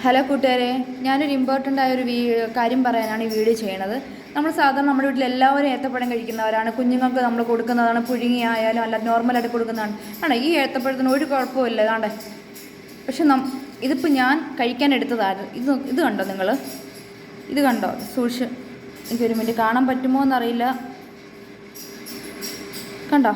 Hello കൂട്ടുകാരെ, ഞാനൊരു important ആയൊരു കാര്യം പറയാനാണ് ഈ വീഡിയോ ചെയ്യണത്. നമ്മൾ സാധാരണ നമ്മുടെ വീട്ടിൽ എല്ലാവരും ഏത്തപ്പഴം കഴിക്കുന്നവരാണ്. കുഞ്ഞുങ്ങൾക്ക് നമ്മൾ കൊടുക്കുന്നതാണ്, പുഴുങ്ങിയായാലും അല്ല നോർമലായിട്ട് കൊടുക്കുന്നതാണ്. ആണ് ഈ ഏത്തപ്പഴത്തിന് ഒരു കുഴപ്പമില്ല. അതാണ്ട് പക്ഷെ ഇതിപ്പോൾ ഞാൻ കഴിക്കാൻ എടുത്തതാണ്. ഇത് കണ്ടോ നിങ്ങൾ? ഇത് കണ്ടോ? എനിക്കൊരു മിനിറ്റ് കാണാൻ പറ്റുമോ എന്നറിയില്ല. കണ്ടോ?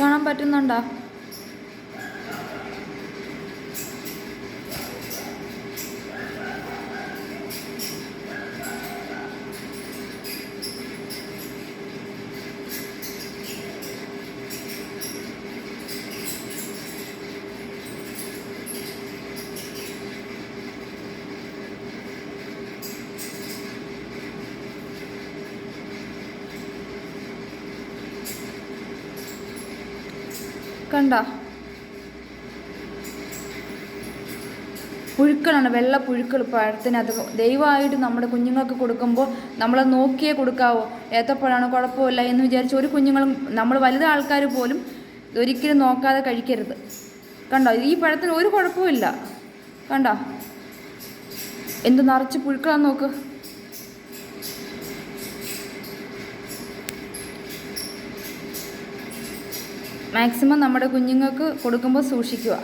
കാണാൻ പറ്റുന്നുണ്ടോ? കണ്ടോ? പുഴുക്കളാണ്, വെള്ള പുഴുക്കൾ പഴത്തിനകത്ത്. ദയവായിട്ട് നമ്മുടെ കുഞ്ഞുങ്ങൾക്ക് കൊടുക്കുമ്പോൾ നമ്മൾ നോക്കിയേ കൊടുക്കാവോ. ഏത്തപ്പഴമാണ്, കുഴപ്പമില്ല എന്ന് വിചാരിച്ച് ഒരു കുഞ്ഞുങ്ങളും, നമ്മൾ വലുത് ആൾക്കാർ പോലും ഒരിക്കലും നോക്കാതെ കഴിക്കരുത്. കണ്ടോ? ഈ പഴത്തിന് ഒരു കുഴപ്പമില്ല. കണ്ടോ എന്ത് നിറച്ച് പുഴുക്കളാന്ന് നോക്ക്. മാക്സിമം നമ്മുടെ കുഞ്ഞുങ്ങൾക്ക് കൊടുക്കുമ്പോൾ സൂക്ഷിക്കുക.